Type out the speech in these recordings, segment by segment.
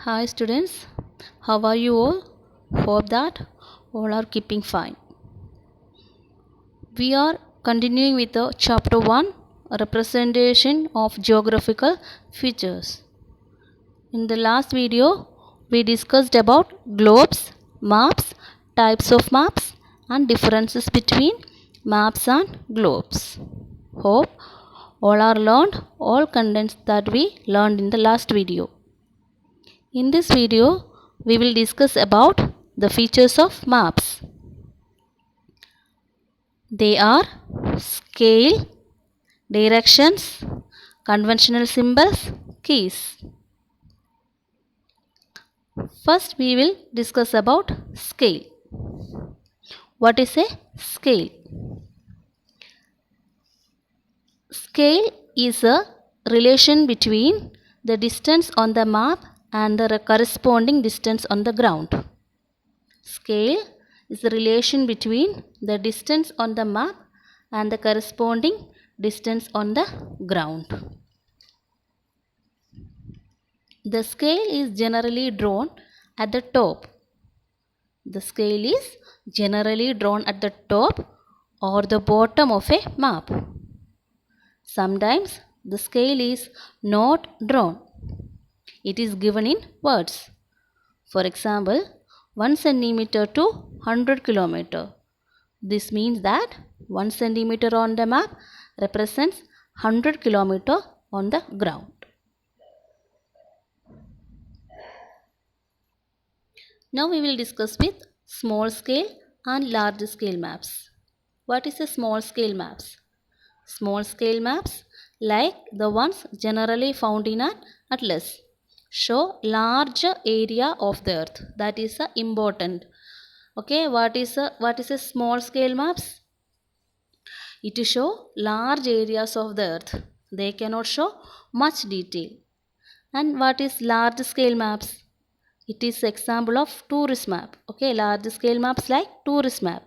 Hi students, how are you all? Hope that all are keeping fine. We are continuing with the chapter 1, representation of geographical features. In the last video, we discussed about globes, maps, types of maps and differences between maps and globes. Hope all are learned all contents that we learned in the last video. In this video, we will discuss about the features of maps. They are scale, directions, conventional symbols, keys. First, we will discuss about scale. What is a scale? Scale is a relation between the distance on the map and the corresponding distance on the ground. Scale is the relation between the distance on the map and the corresponding distance on the ground. The scale is generally drawn at the top. The scale is generally drawn at the top or the bottom of a map. Sometimes the scale is not drawn. It is given in words. For example, 1 centimeter to 100 kilometer. This means that 1 centimeter on the map represents 100 kilometer on the ground. Now we will discuss with small scale and large scale maps. What is a small scale maps? Small scale maps, like the ones generally found in an atlas, show large area of the earth. That is important. Okay, what is a small scale maps? It show large areas of the earth. They cannot show much detail. And what is large scale maps? It is example of tourist map. Okay, large scale maps like tourist map.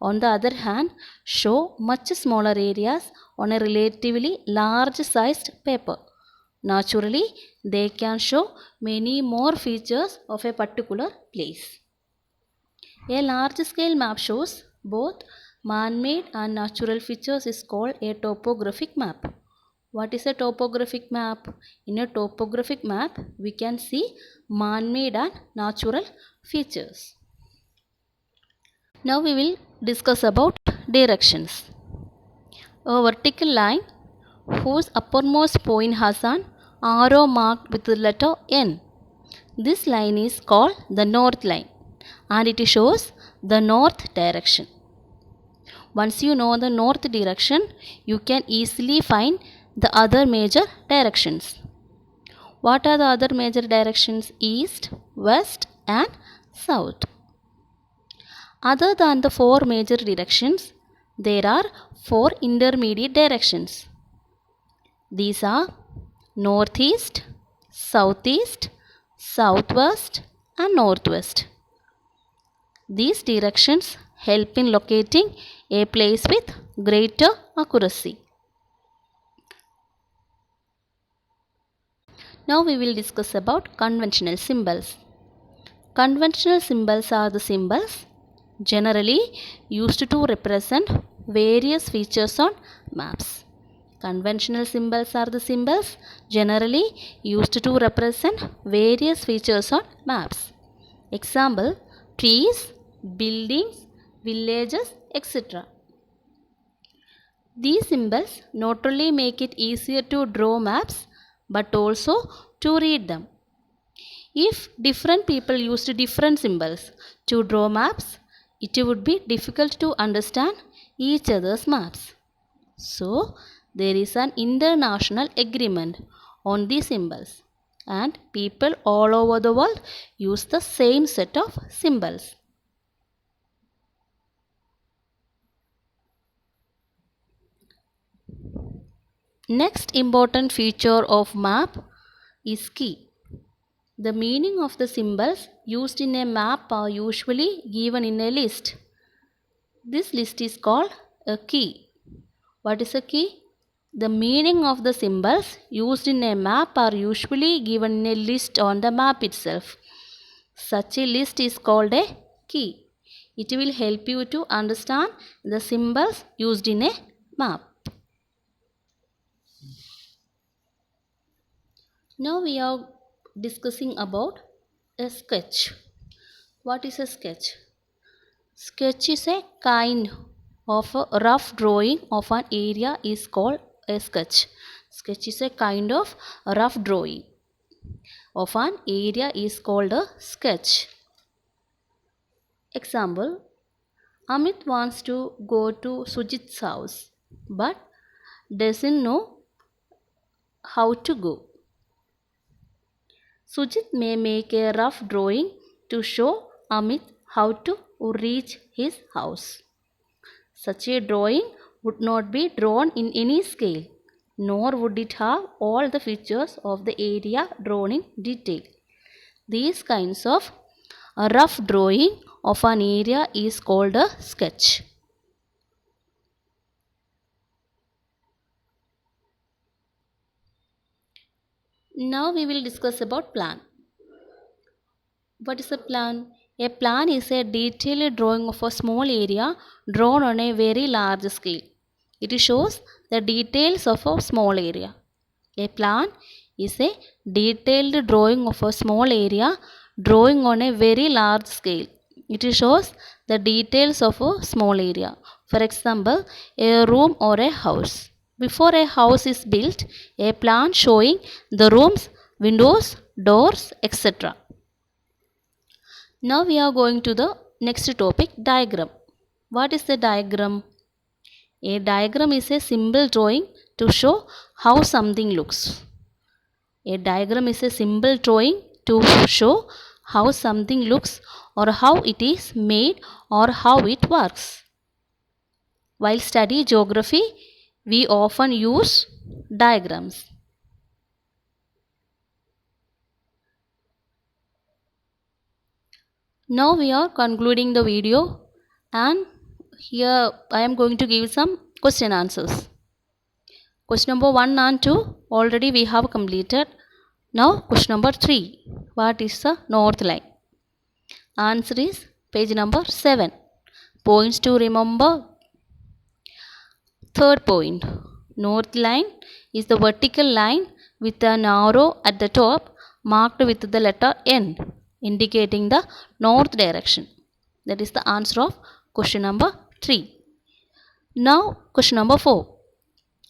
On the other hand, show much smaller areas on a relatively large sized paper. Naturally, they can show many more features of a particular place. A large scale map shows both man-made and natural features is called a topographic map. What is a topographic map? In a topographic map, we can see man-made and natural features. Now we will discuss about directions. A vertical line whose uppermost point has an arrow marked with the letter N. This line is called the north line and it shows the north direction. Once you know the north direction, you can easily find the other major directions. What are the other major directions? East, west and south. Other than the four major directions, there are four intermediate directions. These are northeast, southeast, southwest and northwest. These directions help in locating a place with greater accuracy. Now we will discuss about conventional symbols. Conventional symbols are the symbols generally used to represent various features on maps. Conventional symbols are the symbols generally used to represent various features on maps. Example, trees, buildings, villages, etc. These symbols not only make it easier to draw maps but also to read them. If different people used different symbols to draw maps, it would be difficult to understand each other's maps. So, there is an international agreement on these symbols and people all over the world use the same set of symbols. Next important feature of map is key. The meaning of the symbols used in a map are usually given in a list. This list is called a key. What is a key? The meaning of the symbols used in a map are usually given in a list on the map itself. Such a list is called a key. It will help you to understand the symbols used in a map. Now we are discussing about a sketch. What is a sketch? Sketch is a kind of a rough drawing of an area is called a sketch. Sketch is a kind of rough drawing of an area is called a sketch. Example: Amit wants to go to Sujit's house but doesn't know how to go. Sujit may make a rough drawing to show Amit how to reach his house. Such a drawing would not be drawn in any scale, nor would it have all the features of the area drawn in detail. These kinds of a rough drawing of an area is called a sketch. Now we will discuss about plan. What is a plan? A plan is a detailed drawing of a small area drawn on a very large scale. It shows the details of a small area. A plan is a detailed drawing of a small area drawing on a very large scale. It shows the details of a small area. For example, a room or a house. Before a house is built, a plan showing the rooms, windows, doors, etc. Now we are going to the next topic, diagram. What is the diagram? A diagram is a simple drawing to show how something looks. A diagram is a simple drawing to show how something looks or how it is made or how it works. While studying geography, we often use diagrams. Now we are concluding the video, and here I am going to give some question answers. Question number 1 and 2 already we have completed. Now question number 3. What is the north line? Answer is page number 7. Points to remember. Third point. North line is the vertical line with an arrow at the top marked with the letter N, indicating the north direction. That is the answer of question number 3. Now question number 4.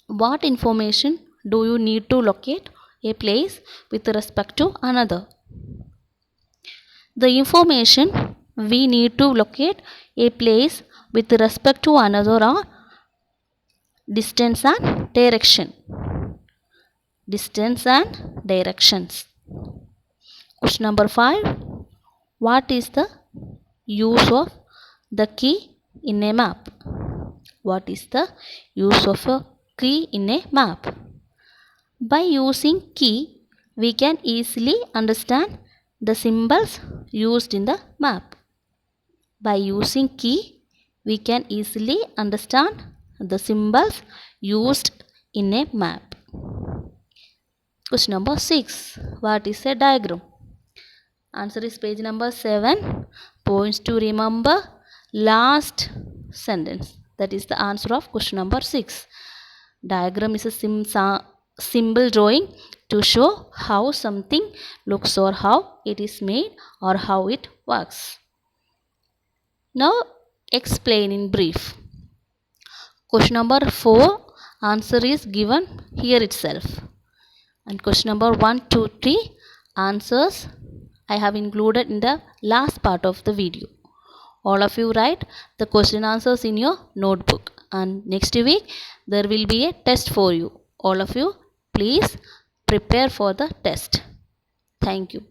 What information do you need to locate a place with respect to another? The information we need to locate a place with respect to another are distance and direction. Distance and directions. Question number 5. What is the use of the key in a map? What is the use of a key in a map? By using key, we can easily understand the symbols used in the map. By using key, we can easily understand the symbols used in a map. Question number 6. What is a diagram? Answer is page number 7. Points to remember last sentence. That is the answer of question number 6. Diagram is a symbol drawing to show how something looks or how it is made or how it works. Now explain in brief. Question number 4 answer is given here itself. And question number 1, 2, 3 answers I have included in the last part of the video. All of you write the question answers in your notebook, and next week there will be a test for you. All of you please prepare for the test. Thank you.